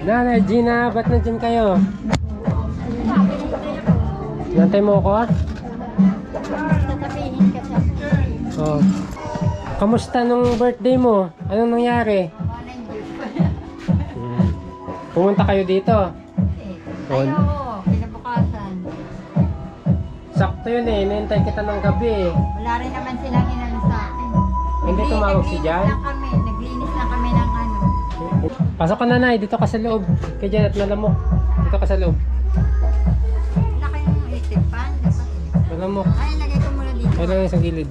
Nanay Gina, ba't nandiyan kayo? Nantay mo ako? Tatapihin ka sa Oh. Kamusta nung birthday mo? Anong nangyari? Pumunta kayo dito? Ay, oo, kinabukasan. Sakto yun eh, inintay kita ng gabi eh. Wala rin naman silang inano sa akin. Hindi tumawag si Jan? Naglinis lang kami ng ano. Pasok ka nanay, dito ka sa loob. Kay Jan at Malamok. Dito ka sa loob. Wala kayong isipan. Malamok. Ay, lagay ko muna dito. Ayun lang sa gilid.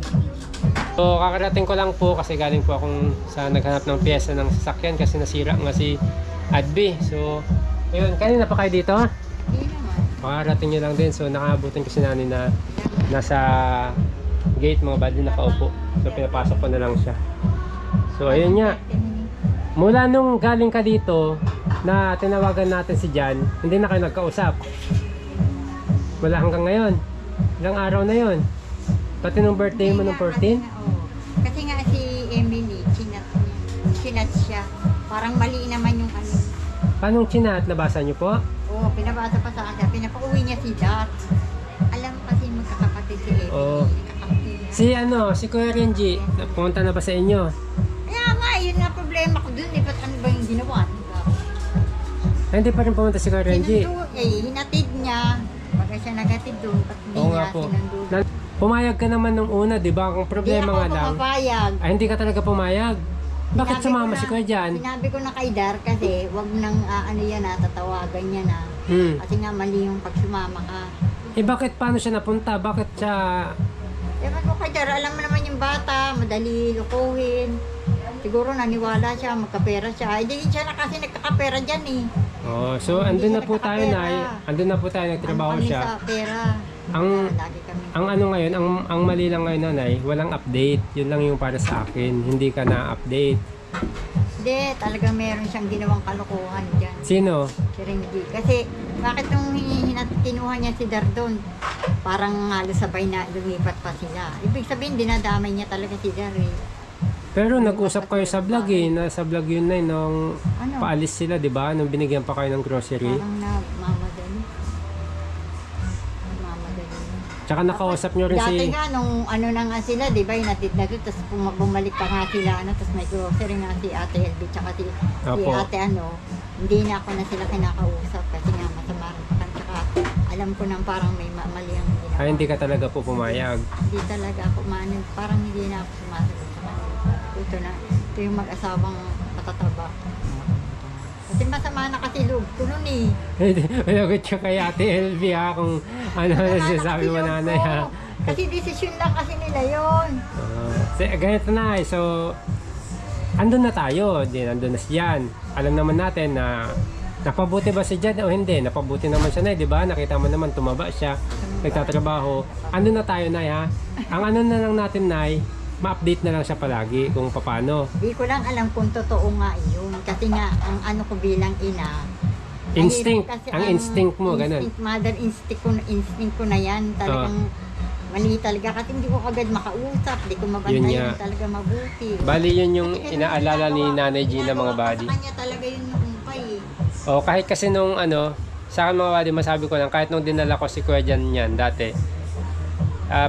So kakarating ko lang po kasi galing po akong sa naghanap ng pyesa ng sasakyan kasi nasira nga si Adby. So ayun, kanina pa kayo dito? Hindi naman. Kakarating nyo lang din. So nakaabutin ko si nanay na nasa gate mga bali nakaupo. So pinapasok ko na lang siya. So ayun nga. Mula nung galing ka dito na tinawagan natin si Jan, hindi na kayo nagkausap. Wala hanggang ngayon. Ilang araw na yon. Pati nung birthday mo nung 14? Kasi nga si Emily, chinat siya. Parang mali naman yung ano. Paano chinat? Nabasa niyo po? Oo, pinabasa pa sa akin. Pinapauwi niya si Dot. Alam kasi magkakapatid si Emily. Oo. Si Kuya Renji, pumunta na ba sa inyo? Kaya nga, yun nga problema ko dun. Ba't ano ba yung ginawa? Diba? Ay, hindi pa rin pumunta si Kuya Renji. Hinatid niya. Pagka siya nagatid dun, ba't hindi Oo niya nga po. sinundo? Pumayag ka naman nung una, di ba? Ang problema nga Hindi ako lang. pumapayag. Ay, hindi ka talaga pumayag. Bakit Sinabi sumama ko si na- Kuya Jan? Sinabi ko na kay Dar kasi wag nang ano yan na, tatawagan niya na. Kasi nga mali yung pag sumama ka. Eh bakit paano siya napunta? Bakit siya... Ewan ko kay Dar, alam mo naman yung bata, madali lukuhin. Siguro naniwala siya, magkapera siya. Hindi siya na kasi nagkakapera dyan eh. Oh, so Hindi andun siya na po tayo nakapera. na. Andun na po tayo, nagtrabaho Ano kami siya. sa pera. Ang- Lagi kami. Ang ano ngayon, ang mali lang ngayon nanay, walang update. Yun lang yung para sa akin. Hindi ka na-update. Hindi, talagang meron siyang ginawang kalokohan dyan. Sino? Si Renji. Kasi bakit nung kinuha niya si Dardon, parang halos sabay na lumipat pa sila. Ibig sabihin, dinadamay niya talaga si Dar eh. Pero nag-usap kayo sa vlog eh. Nasa vlog yun na nung Ano? paalis sila, di ba? Nung binigyan pa kayo ng grocery. Parang nagmamadali. Nagmamadali. Tsaka nakausap nyo rin Dati si... nga, nung ano na nga sila, di ba, inatid na doon, tapos bumalik pa nga sila, ano, tapos may grocery nga si Ate LB, tsaka si Apo. Ate ano, hindi na ako na sila kinakausap kasi nga masama rin pa, tsaka alam ko nang parang may mali ang ginawa. Ay, hindi ka talaga po pumayag. Hindi talaga ako parang hindi na ako sumasagot sa kanila. Ito yung mag-asawang matataba. Kasi masama na kasi loob ko nun eh. Malagot siya kay Ate LV ha, kung ano na sinasabi mo nanay ha. Kasi desisyon lang kasi nila yon. Ganito na eh, so andun na tayo, andun na si Jan. Alam naman natin na napabuti ba si Jan o hindi, napabuti naman siya na, di ba? Nakita mo naman tumaba siya, nagtatrabaho. Andun na tayo na ha. Ang ano na lang natin nay, ma-update na lang siya palagi kung paano. Di ko lang alam kung totoo nga yun. Kasi nga, ang ano ko bilang ina, Instinct, mahirap kasi ang instinct mo, ganun. Mother instinct ko na yan. Talagang mali talaga. Kasi hindi ko agad makausap. Di ko Yun mabantayan nga. talaga mabuti. Bali yun yung Kasi inaalala ni Nanay Gina mga ginagawa ko buddy. Sa kanya talaga yun yung umpay eh. O kahit kasi nung ano, sa akin mga buddy, masabi ko lang, kahit nung dinala ko si Kuya Jan yan dati,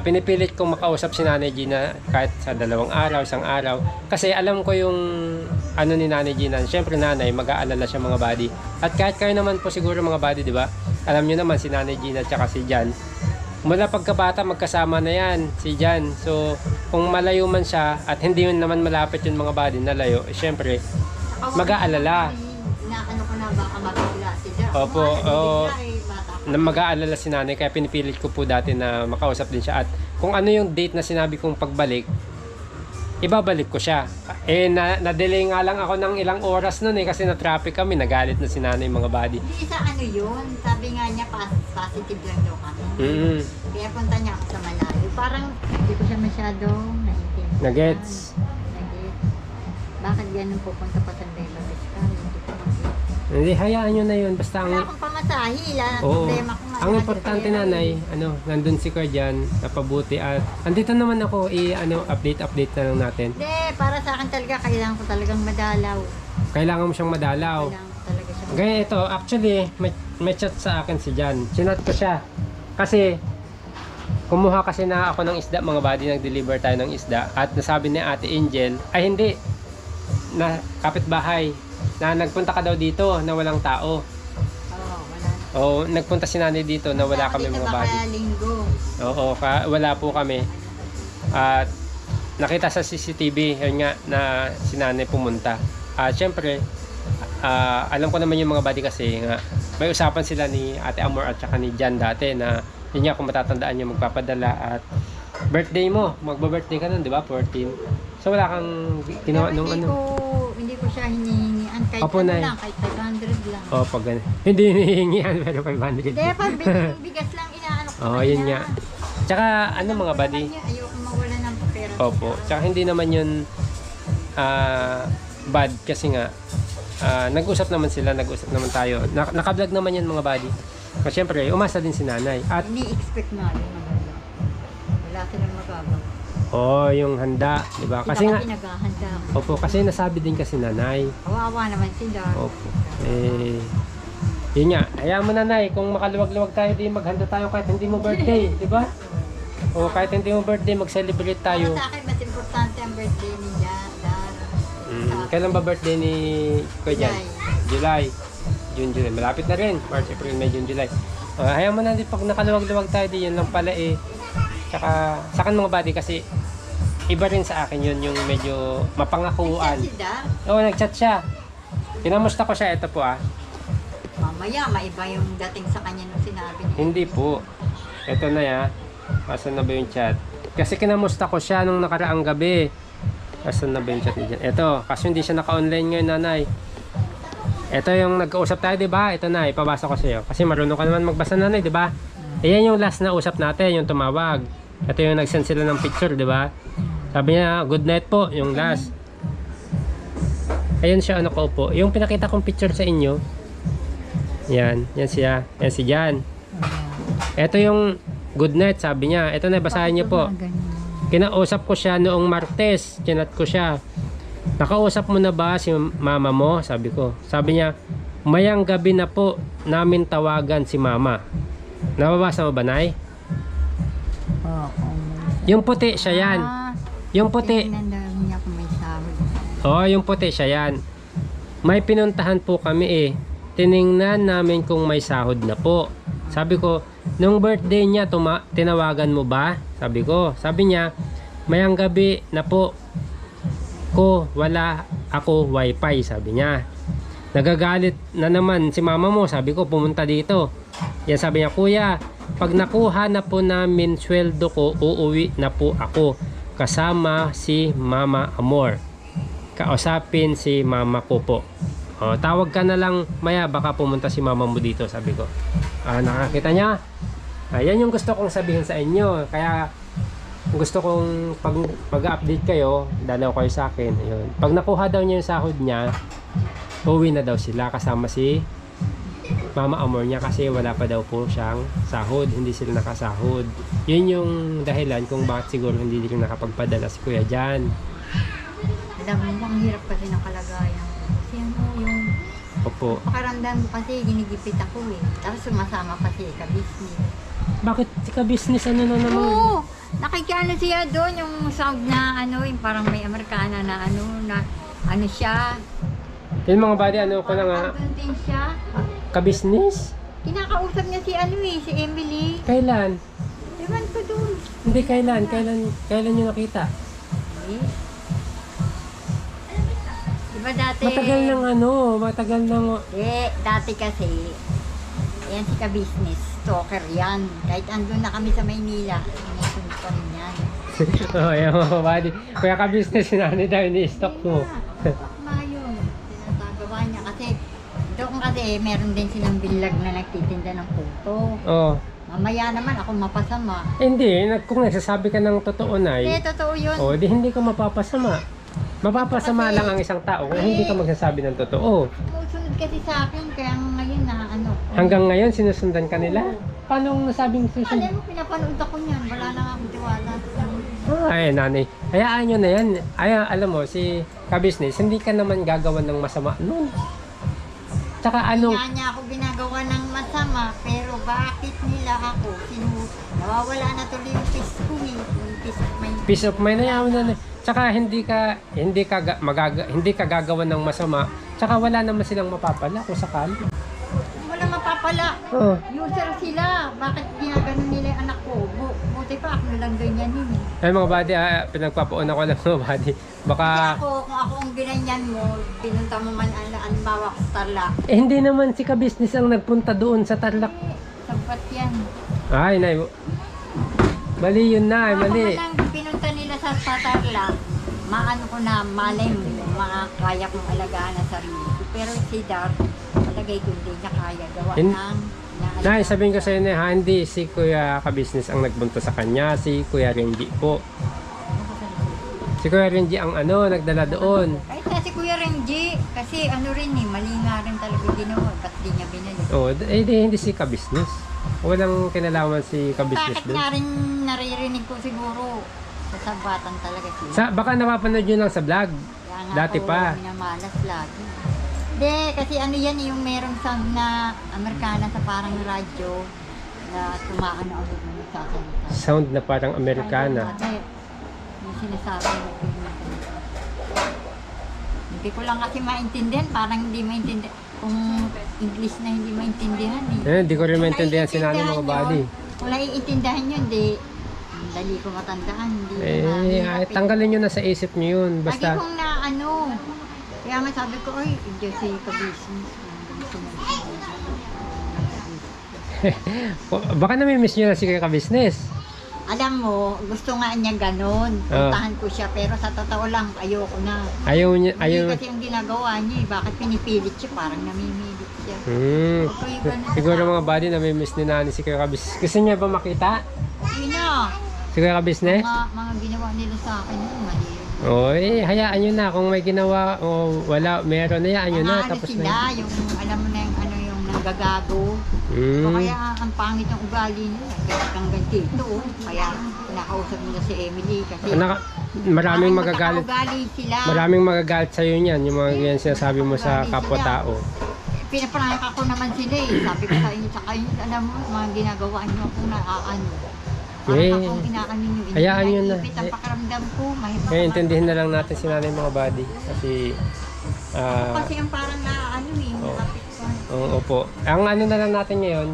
pinipilit kong makausap si Nanay Gina kahit sa 2 araw, 1 araw. Kasi alam ko yung ano ni Nanay Gina. Siyempre nanay, mag-aalala siya mga buddy. At kahit kayo naman po siguro mga buddy, di ba? Alam nyo naman si Nanay Gina at saka si Jan. Mula pagkabata, magkasama na yan, si Jan. So, kung malayo man siya at hindi yun naman malapit yung mga buddy na layo, siyempre, mag-aalala. Inaano ko na baka mabigla si Jar. Opo, oo. Bata ko. Na mag-aalala si nanay, kaya pinipilit ko po dati na makausap din siya. At kung ano yung date na sinabi kong pagbalik, ibabalik ko siya. Eh, na-delay nga lang ako ng ilang oras nun eh, kasi na-traffic kami, nagalit na si nanay mga buddy. Hindi sa ano yun. Sabi nga niya, positive lang daw kami. Kaya punta niya ako sa malayo. Parang hindi ko siya masyadong naiintindihan. Nagets. Nagets. Bakit ganun pupunta pa sa Nueva Vizcaya? Hindi ko mag-gets. Hindi, hayaan nyo na yun. Basta Wala ang... akong pamasahe. Oo. Problema ko nga Ang importante nanay, nandun si Kuya dyan, napabuti at andito naman ako, update na lang natin. Hindi, para sa akin talaga, kailangan ko talagang madalaw. Kailangan mo siyang madalaw. Kailangan ko talaga siyang Gaya ito, actually, may chat sa akin si Jan. Sinat ko siya. Kasi, kumuha kasi na ako ng isda, mga buddy, nag-deliver tayo ng isda. At nasabi ni Ate Angel, ay hindi, na kapitbahay, na nagpunta ka daw dito na walang tao. Oo, wala. Oo, nagpunta si nanay dito na wala kami mga buddy. Kaya linggo. Oo, wala po kami. At nakita sa CCTV, yun nga, na si nanay pumunta. At syempre, alam ko naman yung mga buddy kasi nga, may usapan sila ni Ate Amor at saka ni Jan dati na yun nga, kung matatandaan nyo, magpapadala at birthday mo, magba-birthday ka nun, di ba? 14. So wala kang ginawa nung Hindi ko siya hinihingian kahit Opo, Nay. lang, kahit 500 lang. Oh, pag ganun. Hindi hinihingian, pero 500. Hindi, pag bigas lang inaano ko. Oo, yun nga. Tsaka, mga buddy? Ayoko mawala ng pera. Opo. Tsaka hindi naman yun bad kasi nga nag-usap naman tayo. Naka-vlog naman yun mga buddy. So, syempre, umasa din si nanay. At Ini-expect na rin naman. Wala silang magagawa. yung handa, di ba? Kasi nga, Pinaghahanda ako. opo, kasi nasabi din kasi nanay. Kawawa naman sila. Opo. Yun nga, hayaan mo nanay, kung makaluwag-luwag tayo, di maghanda tayo kahit hindi mo birthday, di ba? O kahit hindi mo birthday, mag-celebrate tayo. Sa akin, mas importante ang birthday ni Jan. Kailan ba birthday ni Kuya Jan? July. June, July. Malapit na rin. March, April, May, June, July. Hayaan mo na din pag nakaluwag-luwag tayo, di yan lang pala eh. Tsaka, sa akin mga buddy kasi, iba rin sa akin yun, yung medyo mapangakuan. Si Dar, Oo, nag-chat siya. Kinamusta ko siya, ito po mamaya, maiba yung dating sa kanya nung sinabi niya. Hindi po. Ito na ya. Asan na ba yung chat? Kasi kinamusta ko siya nung nakaraang gabi. Asan na ba yung chat niya? Ito, kasi hindi siya naka-online ngayon, nanay. Ito yung nagkausap tayo, di ba? Ito na, ipabasa ko sa iyo. Kasi marunong ka naman magbasa, nanay, di ba? Ayan yung last na usap natin, yung tumawag. Ito yung nag-send sila ng picture, di ba? Sabi niya, good night po, yung last. Ayun siya, ko po. Yung pinakita kong picture sa inyo, yan siya. Yan si Jan. Ito yung good night, sabi niya. Ito na, basahin niyo po. Kinausap ko siya noong Martes. Chinat ko siya. Nakausap mo na ba si mama mo? Sabi ko. Sabi niya, mayang gabi na po namin tawagan si mama. Nababasa mo ba, Nay? Yung puti, siya yan. Yung puti. Tinandahan niya kung may sahod. Yung puti, siya yan. May pinuntahan po kami eh. Tiningnan namin kung may sahod na po. Sabi ko, nung birthday niya, tinawagan mo ba? Sabi ko. Sabi niya, mayang gabi na po ko, wala ako wifi, sabi niya. Nagagalit na naman si mama mo, sabi ko, pumunta dito. Yan sabi niya, kuya, pag nakuha na po namin sweldo ko, uuwi na po ako. Kasama si Mama Amor. Kausapin si mama ko po. Tawag ka na lang maya, baka pumunta si mama mo dito, sabi ko. Nakakita niya. Yan yung gusto kong sabihin sa inyo. Kaya gusto kong pag-update kayo, dalaw kayo sa akin. Ayun. Pag nakuha daw niya yung sahod niya, uwi na daw sila kasama si Mama Amor niya kasi wala pa daw po siyang sahod. Hindi sila nakasahod. Yun yung dahilan kung bakit siguro hindi rin nakapagpadala si Kuya Jan. Alam mo, ang hirap kasi ng kalagayan. Kasi yung Opo. pakaramdam ko kasi ginigipit ako eh. Tapos sumasama pa si ka-business. Bakit si ka-business ano na naman? Oo! Nakikiano siya doon yung sound na yung parang may Amerikana na ano siya. Yun mga buddy, ko na nga. Parang din siya. Ka-business? Kinakausap niya si Emily. Kailan? Ewan ko doon. Hindi, kailan nyo nakita? Eh. Diba dati? Matagal nang Dati kasi, yan si ka-business, stalker yan. Kahit andun na kami sa Maynila, sinisunod pa rin yan. yan mga buddy. Kaya ka-business si nanay daw, ini-stock mo. Tama yun. Tinatagawa niya kasi, doon kasi meron din silang bilag na nagtitinda ng puto. Mamaya naman ako mapasama. Hindi, kung nagsasabi ka ng totoo, Nay. Hindi, totoo yun. Di hindi ka mapapasama. Mapapasama lang ang isang tao kung hindi ka magsasabi ng totoo. Sumusunod kasi sa akin, kaya ngayon na Hanggang ngayon, sinusundan ka nila? Oo. paano nasabing susunod? Alam mo, pinapanood ako niyan. Wala na nga akong tiwala. Ay, nanay. Hayaan nyo na yan. Ay, alam mo, si ka-business, hindi ka naman gagawa ng masama nun. Tsaka anong... Kaya niya ako ginagawa ng masama, pero bakit nila ako nawawala na tuloy yung peace ko eh. Yung peace of mind. Peace of mind na yan, nanay. Tsaka hindi ka gagawa ng masama. Tsaka wala naman silang mapapala kung sakali. Wala mapapala. Oh. User sila. Bakit ginaganon nila yung anak ko? Buti pa ako lang ganyan yun eh. Ay mga buddy, pinagpapuon ako ng mga buddy. Baka... Kasi ako, kung ako ang ginanyan mo, pinunta mo man ang bawak sa Tarlac. Eh, hindi naman si ka-business ang nagpunta doon sa Tarlac. Sabat yan. Ay, nay. Mali yun na, Ako mali. man ang pinunta nila sa Tarlac, maano ko na, malay mo, kaya kong alagaan na sarili ko. Pero si Dar, palagay ko hindi niya kaya gawa ng... Nay, sabihin ko sa inyo, ha, hindi si Kuya ka-business ang nagbunta sa kanya, si Kuya Renji po. Si Kuya Renji ang nagdala doon. Kahit na si Kuya Renji, kasi rin mali nga rin talaga ginawa, ba't di niya binili? Oh, hindi si ka-business. Walang kinalaman si ka-business Bakit doon. nga rin naririnig ko siguro, sa sabatan talaga siya. Baka napapanood yun lang sa vlog. Kaya nga Dati ako pa. minamalas lagi. Hindi, kasi yan yung merong sound na Amerikana sa parang radyo na tumaan na ulit mo nagsasalita. Sound na parang Amerikana. Kasi yung sinasabi mo hindi ko lang kasi maintindihan, parang hindi maintindihan. Kung English na hindi maintindihan eh. Hindi ko rin Kung maintindihan si nanay mga naiintindihan buddy. yun, kung naiintindihan yun, dali ko matandaan. Hindi Tanggalin nyo na sa isip nyo yun. Lagi Basta, kong na kaya nga sabi ko, ay, hindi si ka-business. baka namimiss nyo na si Kuya ka-business. Alam mo, gusto nga niya ganun. Puntahan ko siya, pero sa totoo lang, ayoko na. Ayaw niya, Hindi kasi yung ginagawa niya, bakit pinipilit siya, parang namimilit siya. Okay, ganun Siguro na. mga buddy, namimiss ni nanay si Kuya ka-business. Gusto niya ba makita? Yun na, Si Kuya ka-business? mga ginawa nila sa akin, mali yun. Oy, hayaan nyo na. Kung may ginawa o wala, meron na, hayaan nyo na. Tapos sila, na. yung alam mo na yung nanggagago. O kaya ang pangit ng ugali niya, kang ganito. Kaya nakausap nila si Emily kasi Maraming magagalit. ugali sila. Maraming magagalit sa'yo niyan. Yung mga ganyan sinasabi mo sa kapwa-tao. Pinaprangak ako naman sila eh. Sabi ko sa inyo, tsaka yun, alam mo, mga ginagawa niyo akong naaano. Parang akong inaano niyo. Hayaan nyo na. Naipit ang pakiramdam ko. Mahirap Kaya intindihin na lang natin si nanay mga buddy. Kasi, Kasi ang parang naaano eh. Nakapit ko. opo. Ang ano na lang natin ngayon,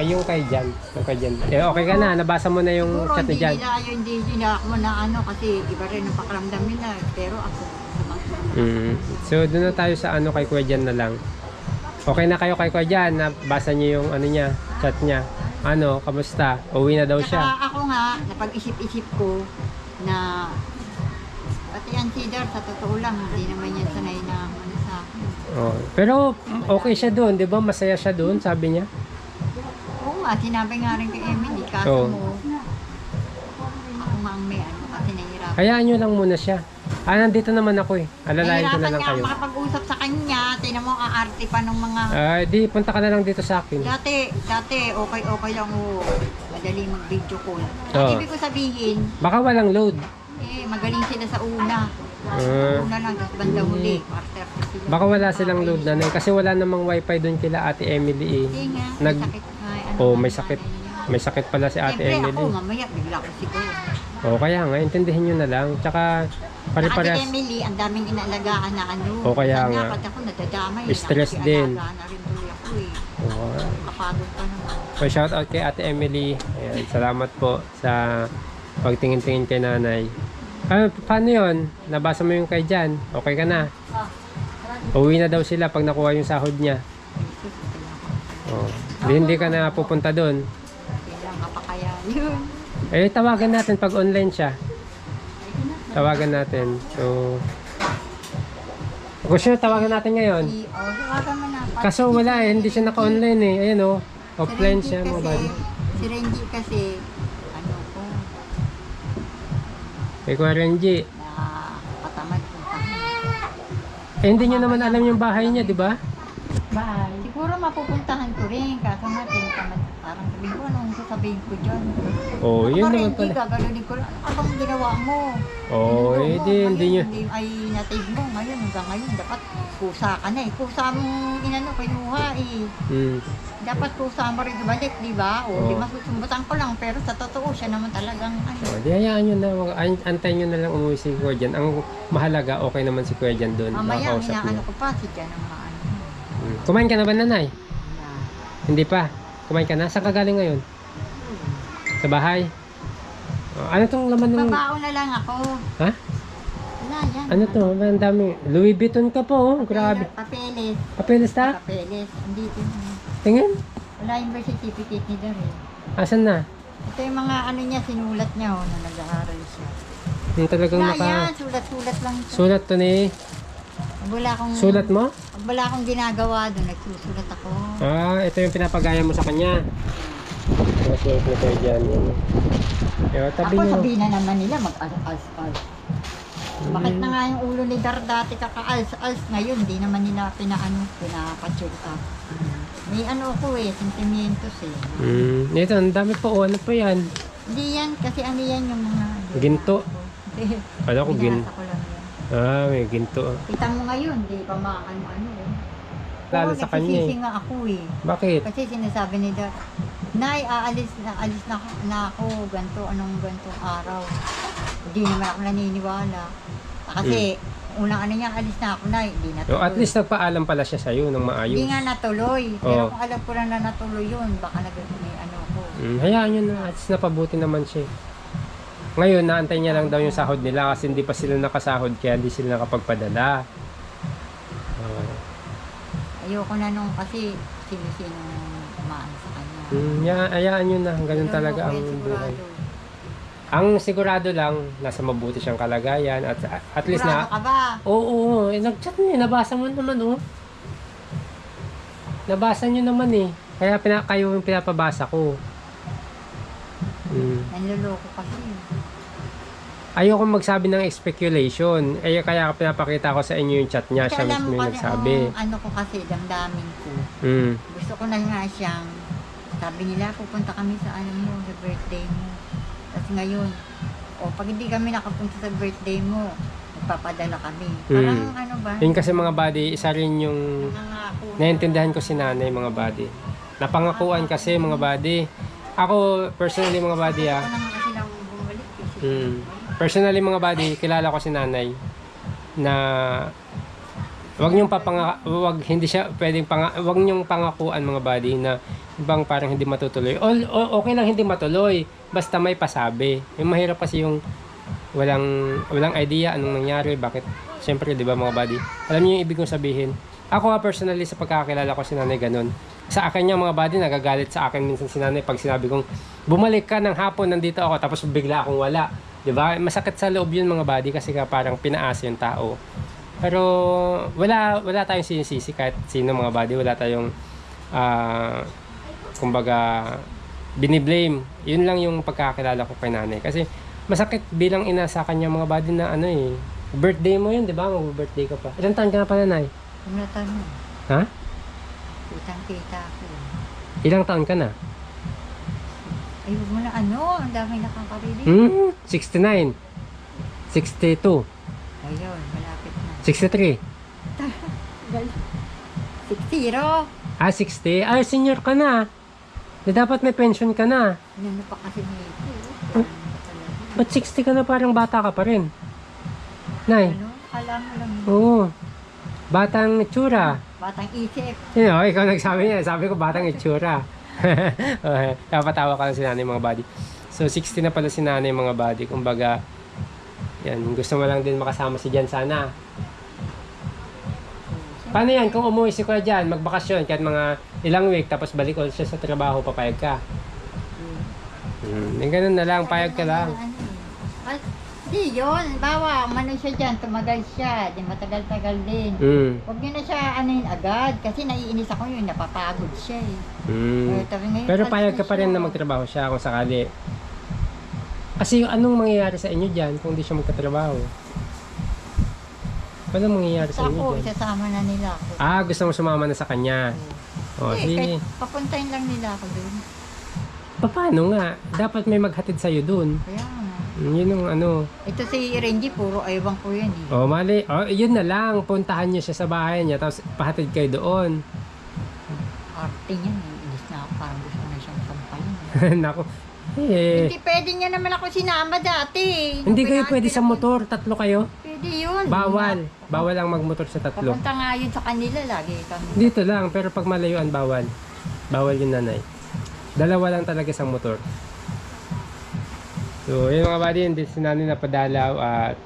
ay yung kay Jan. Yung kay Jan. Okay ka na, nabasa mo na yung Siguro chat ni Jan. hindi nila ako na ano kasi iba rin ang pakiramdam nila. Pero ako, So, doon na tayo sa kay Kuya Jan na lang. Okay na kayo kay Kuya Jan, nabasa niyo yung niya, chat niya. Kamusta? Uwi na daw siya. Saka ako nga, napag-isip-isip ko na pati ang Cedar, sa totoo lang, hindi naman yan sanay na sa akin. Pero okay siya doon, 'di ba? Masaya siya doon, sabi niya. Oo nga, sinabi nga rin kay Emily, kaso mo, ako nga ang may kasi nahihirapan. Hayaan niyo lang muna siya. Nandito naman ako eh. Alalayan ko na lang Nahihirapan kayo. nga makapag-usap sa kanya, tinan mo ang arte pa ng mga... Di, punta ka na lang dito sa akin. Dati, okay lang madali mag-video call. Oo. Ang ibig ko sabihin, Baka walang load. magaling sila sa una. Una lang, tapos banda huli. Partner sila. Baka wala silang load na kasi wala namang wifi doon kila Ate Emily eh. Hindi nga, Nag- may sakit. May sakit. May sakit pala si Ate Siyempre Emily. ako, mamaya bigla ko siguro. Kaya nga, intindihin nyo na lang. Tsaka, pare-parehas. Ate Emily, ang daming inaalagaan na Kaya nga. Pati ako nadadamay. Stress din. Nakikialaga na rin tuloy ako eh. Kapagod pa naman. So, shout out kay Ate Emily. Ayan, salamat po sa pagtingin-tingin kay nanay. Paano yun? Nabasa mo yung kay Jan? Okay ka na? Uwi na daw sila pag nakuha yung sahod niya. Hindi ka na pupunta doon. Kailangan ka pa kaya yun. Tawagan natin pag online siya. Tawagan natin. So, gusto nyo, tawagan natin ngayon. Tawagan mo na. Kaso wala hindi siya naka-online eh. Ayan offline siya mga buddy. Si Renji kasi, ko, Kay Kuya Renji. na patamad puntahan. Hindi nyo naman alam yung bahay niya, di ba? Siguro mapupuntahan ko rin, kaso nga tinatamad Parang sabihin ko, anong sasabihin ko dyan? Oh, yun naman Hindi, pala. gagalunin ko lang. Ano bang ginawa mo? Oh, Tinulong mo, hindi nyo. ngayon, ay natig mo ngayon, hanggang ngayon, dapat kusa ka na eh. Kusa mong inano, kinuha eh. Mm. Dapat kusa mo rin ibalik, di ba? O, Oo. di masusumbutan ko lang, pero sa totoo, siya naman talagang ano. Oh, di hayaan nyo na. Antayin nyo na lang umuwi si Kuya Jan. Ang mahalaga, okay naman si Kuya Jan doon. Mamaya, Makakausap inaano niya. ko pa, si Jan ang maano. Kumain ka na ba, nanay? Na, Hindi pa. Kumain ka na? Saan ka galing ngayon? Sa bahay? Oh, ano tong laman ng... babao na lang ako. Ha? Wala yan. Ano to? Ang dami. Louis Vuitton ka po. Oh. Grabe. Papeles. Papeles ta? Papeles. Hindi ito. Tingin. Wala yung birth certificate ni Dar eh. Asan na? Ito yung mga ano niya, sinulat niya oh, na nag-aaral siya. Yung talagang Wala naka... yan, sulat-sulat lang ito. Sulat to ni... Wala akong, Sulat mo? wala akong ginagawa doon, nagsusulat ako. Ah, ito yung pinapagaya mo sa kanya. Sulat na kayo dyan. Yo, tabi Ako nyo. sabihin na naman nila, mag-als-als. Bakit na nga yung ulo ni Dar dati kaka-als-als, ngayon di naman nila pinapa-check up. May ano ko eh, sentimientos eh. Ito, ang dami pa. Oh, ano pa yan? Hindi yan, kasi ano yan yung mga... Ginto. Hindi. Kala ko Binasa ko lang yan. Ah, may ginto. Kita mo ngayon, di pa maano-ano eh. Lalo Oo, sa kanya nagsisisi eh. nga ako eh. Bakit? Kasi sinasabi ni Dar, Nay, alis na ako, anong gantong araw. Hindi naman ako naniniwala. Kasi, unang ano niya, alis na ako, Nay, hindi natuloy. Oh, at least nagpaalam pala siya sa'yo ng maayos. Hindi nga natuloy. Pero Oo. kung alam ko lang na natuloy yun, baka may ano ko. Hayaan nyo na. At least napabuti naman siya. Ngayon, naantay niya lang daw yung sahod nila kasi hindi pa sila nakasahod kaya hindi sila nakapagpadala. Ayoko na nung kasi sino-sino umaan sa kanya. Hayaan nyo na. Ganun Ayoko, talaga ang sigurado. buhay. Ang sigurado lang, nasa mabuti siyang kalagayan at least Sigurado na... ka ba? Oo, nag-chat niya. Nabasa mo naman, oh. Nabasa niyo naman, eh. Kaya kayo yung pinapabasa ko. Nanloloko kasi. Ayoko magsabi ng speculation. Kaya pinapakita ko sa inyo yung chat niya. Siya Kasi alam mismo mo yung kasi nagsabi. ang ano ko kasi, damdamin ko. Mm. Gusto ko na nga siyang, sabi nila, pupunta kami sa ano mo, sa birthday mo. Tapos ngayon, pag hindi kami nakapunta sa birthday mo, magpapadala kami. Parang ano ba? Yun kasi mga buddy, isa rin yung Nangako na- naiintindihan ko si nanay mga buddy. Napangakuan kasi mga buddy. Ako, personally mga buddy Ako na nga kasi lang bumalik. Kasi Personally mga buddy, kilala ko si nanay na wag niyong wag niyong pangakuan mga buddy na ibang parang hindi matutuloy. Okay lang hindi matuloy, basta may pasabi. Yung mahirap kasi yung walang idea anong nangyari, bakit. Siyempre, 'di ba mga buddy? Alam niyo yung ibig kong sabihin. Ako nga personally sa pagkakakilala ko si nanay ganun. Sa akin niya mga buddy, nagagalit sa akin minsan si nanay pag sinabi kong bumalik ka ng hapon, nandito ako, tapos bigla akong wala. 'Di ba? Masakit sa loob 'yun mga buddy kasi parang pinaasa yung tao. Pero wala tayong sinisisi kahit sino mga buddy, wala tayong kumbaga biniblame. 'Yun lang yung pagkakilala ko kay nanay kasi masakit bilang ina sa kanya mga buddy na birthday mo 'yun, 'di ba? Mag-birthday ka pa. Ilang taon ka na pala, nay? Kumulatan mo. Ha? Kitang-kita ako. Ilang taon ka na? Ay, huwag mo na ang dami nakakarinig. 69. 62. Ayun, malapit na. 63. 6-0. 60. Ay, senior ka na. Dapat may pension ka na. Ano pa kasi may ito. Ba't 60 ka na parang bata ka pa rin? Nay. Ano? Kala mo lang. Oo. Batang itsura. Batang isip. Ikaw nagsabi niya. Sabi ko batang itsura. Kapatawa ka lang si nanay mga buddy. So 60 na pala si nanay mga buddy. Kumbaga, yan. Gusto mo lang din makasama si Jan sana. Paano yan? Kung umuwi si Kuya Jan, magbakasyon kahit mga ilang week, tapos balik ulit siya sa trabaho, papayag ka. Ganun na lang, payag ka lang. Di yun. Bawa, umano siya dyan, tumagal siya. Di matagal-tagal din. Huwag nyo na siya agad. Kasi naiinis ako yun, napapagod siya eh. Pero payag ka pa rin na magtrabaho siya kung sakali. Kasi anong mangyayari sa inyo dyan kung hindi siya magtatrabaho? Anong mangyayari sa inyo Ako, dyan? isasama na nila ako. Gusto mo sumama na sa kanya. Hindi, Sige. kahit papuntahin lang nila ako doon. Paano nga? Dapat may maghatid sa'yo dun. Kaya nga. Yun yung ano. Ito si Renji, puro aywan ko yan eh. Oh, mali. Oh, yun na lang. Puntahan niyo siya sa bahay niya. Tapos pahatid kayo doon. Arte niyan eh. Inis na ako, parang gusto na siyang sampayin. Nako. Eh. Hindi pwede niya naman ako sinama dati eh. Hindi kayo Pinaan pwede ko sa lang- motor. Tatlo kayo. Pwede yun. Bawal. Bawal ang magmotor sa tatlo. Papunta nga yun sa kanila lagi kami. Dito lang. Pero pag malayuan, bawal. Bawal yung nanay. Dalawa lang talaga sa motor. So, yun mga buddy. Hindi si nanay napadalaw. At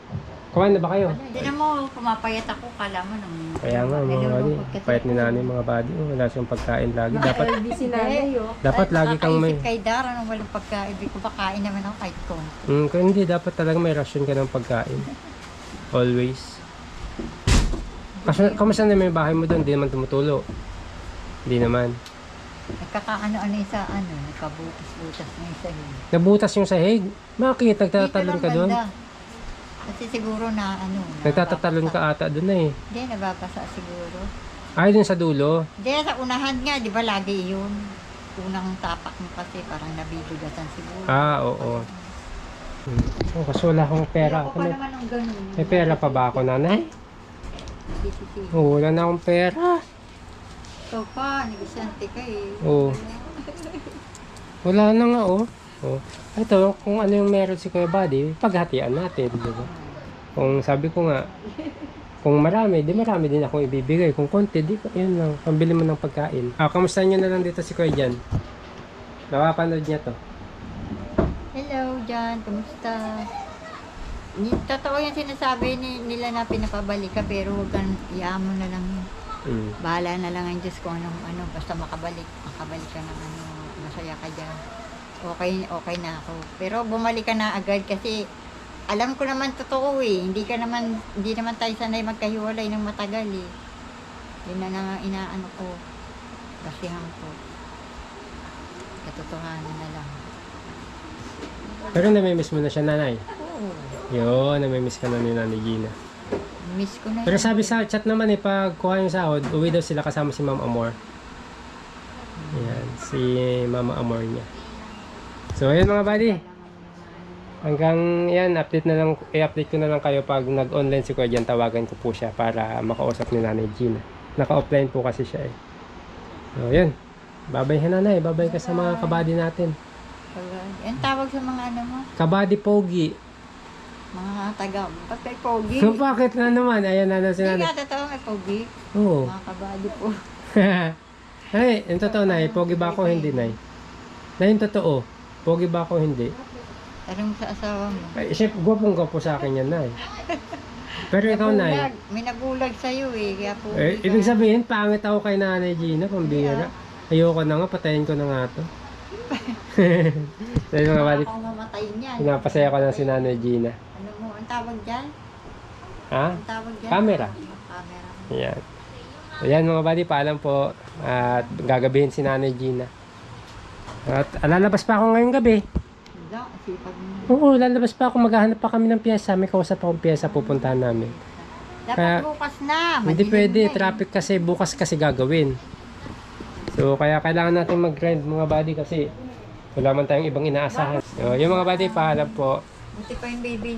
kumain na ba kayo? Hindi na mo, pumapayat ako, kala mo nang... Kaya nga mga buddy. Payat ni nanay mga buddy. Oh, wala siyang pagkain lagi. Dapat Si nanay, oh. dapat lagi kang may... Kay Dara nung walang pagkain. Ibig ko pakain naman ako kahit konti. Kung hindi, dapat talaga may ration ka ng pagkain. Always. Kasi, kamusta naman yung bahay mo doon? Hindi naman tumutulo. Hindi naman. Nagkakaano-ano yung sa ano, nagkabutas-butas na yung sa yun. Nabutas yung sahig. Bakit? Nagtatatalon Dito ka lang doon? banda. Kasi siguro na ano. Nagtatatalon ka ata doon eh. Hindi, nababasa siguro. Ay, dun sa dulo. Hindi, sa unahan nga, di ba lagi yun? Unang tapak mo kasi parang nabibigatan siguro. Ah, oo. Oh, kasi wala akong pera. Ako pa naman ng ganun. May pera pa ba ako, nanay? Sisi. Oo, wala na akong pera. So pa, negosyante ka eh. Oo. Wala na nga, oh. Oh. Ito, kung ano yung meron si Kuya Buddy, paghatian natin, di ba? Kung sabi ko nga, kung marami, di marami din akong ibibigay. Kung konti, di ko, yun lang, pambili mo ng pagkain. Ah, kamusta nyo na lang dito si Kuya Jan? Nakapanood niya to. Hello, Jan. Kumusta? Totoo yung sinasabi nila na pinapabalik ka, pero huwag kang iamon na lang yun. Bahala na lang ang Diyos kung anong ano, basta makabalik ka ng ano, masaya ka dyan. Okay na ako. Pero bumalik ka na agad kasi alam ko naman totoo eh. Hindi naman tayo sanay magkahiwalay ng matagal eh. Yun na nga inaano ko. Basihan ko. Katotohanan na lang. Pero namimiss mo na siya, nanay. Oo. Yun, namimiss ka na ni Nanay Gina. Miss ko na Pero yun. sabi sa chat naman eh, pag kuha yung sahod, uwi daw sila kasama si Ma'am Amor. Ayan, si Mama Amor niya. So, ayun mga buddy. Hanggang yan, i-update ko na lang kayo pag nag-online si Kuya Jan, tawagan ko po siya para makausap ni Nanay Gina. Naka-offline po kasi siya eh. So, yun. Babay ka nanay, babay ka sa mga kabady natin. Ang tawag sa mga ano mo? Kabady Pogi. Mga taga, ba't may pogi? So, bakit na naman? Ayan na si Hindi nanay. nga totoo may pogi. Oo. Mga kabady po. Ay, yung totoo nay, pogi ba ako hindi nay? Na yung totoo, pogi ba ako hindi? Tanong sa asawa mo. Ay, chef, gwapong-gwapo sa akin yan nay. Pero ikaw nay, May nagulag sa'yo eh, kaya pogi ka. ibig sabihin, pangit ako kay Nanay Gina, pambira. Ayoko na nga, patayin ko na nga to. Dahil mga bali, Baka akong mamatay niyan. pinapasaya ko na si Nanay Gina. Ano mo, ang tawag dyan? Ha? Ang tawag dyan? Camera. Camera. Ayan. Ayan mga buddy, paalam po. At gagabihin si Nanay Gina. At lalabas pa ako ngayong gabi. Wala, sipag mo. Oo, lalabas pa ako. Maghahanap pa kami ng piyesa. May kausap akong piyesa pupuntahan namin. Dapat Kaya- bukas na. Hindi madilim pwede, na eh. traffic kasi bukas kasi gagawin. So kaya kailangan natin mag-grind mga buddy kasi wala man tayong ibang inaasahan. So, yung mga buddy, paalam po. Buti pa yung baby.